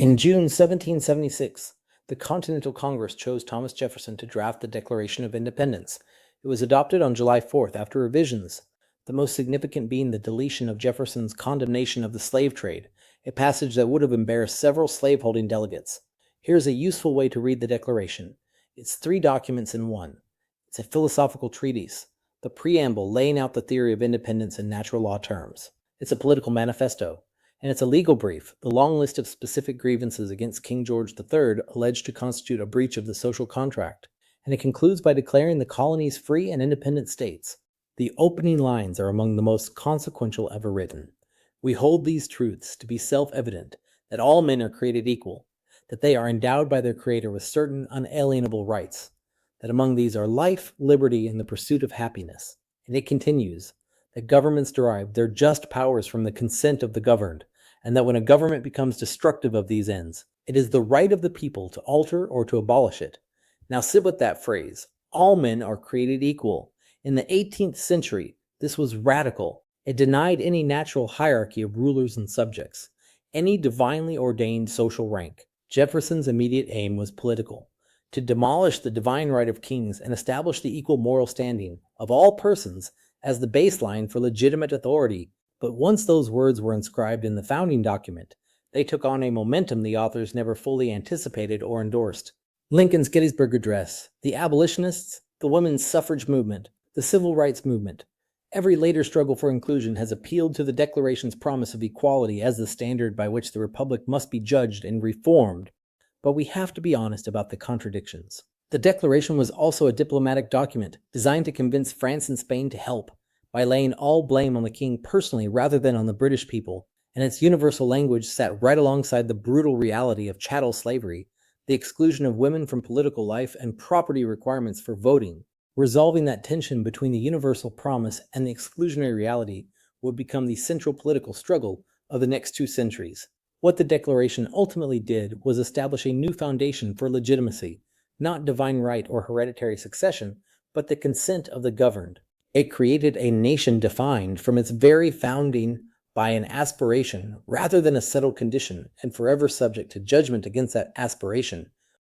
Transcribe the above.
In June 1776, the Continental Congress chose Thomas Jefferson to draft the Declaration of Independence. It was adopted on July 4th after revisions, the most significant being the deletion of Jefferson's condemnation of the slave trade, a passage that would have embarrassed several slaveholding delegates. Here's a useful way to read the Declaration. It's 3 documents in one. It's a philosophical treatise, the preamble laying out the theory of independence in natural law terms. It's a political manifesto, and it's a legal brief, the long list of specific grievances against King George III alleged to constitute a breach of the social contract. And it concludes by declaring the colonies free and independent states. The opening lines are among the most consequential ever written. We hold these truths to be self-evident, that all men are created equal, that they are endowed by their Creator with certain unalienable rights, that among these are life, liberty, and the pursuit of happiness. And it continues, that governments derive their just powers from the consent of the governed, and that when a government becomes destructive of these ends, it is the right of the people to alter or to abolish it. Now sit with that phrase, all men are created equal. In the 18th century, this was radical. It denied any natural hierarchy of rulers and subjects, any divinely ordained social rank. Jefferson's immediate aim was political, to demolish the divine right of kings and establish the equal moral standing of all persons as the baseline for legitimate authority. But once those words were inscribed in the founding document, they took on a momentum the authors never fully anticipated or endorsed. Lincoln's Gettysburg Address, the abolitionists, the women's suffrage movement, the civil rights movement, every later struggle for inclusion has appealed to the Declaration's promise of equality as the standard by which the Republic must be judged and reformed. But we have to be honest about the contradictions. The Declaration was also a diplomatic document designed to convince France and Spain to help, by laying all blame on the king personally rather than on the British people, and its universal language sat right alongside the brutal reality of chattel slavery, the exclusion of women from political life, and property requirements for voting. Resolving that tension between the universal promise and the exclusionary reality would become the central political struggle of the next 2 centuries. What the Declaration ultimately did was establish a new foundation for legitimacy, not divine right or hereditary succession, but the consent of the governed. It created a nation defined from its very founding by an aspiration rather than a settled condition and forever subject to judgment against that aspiration.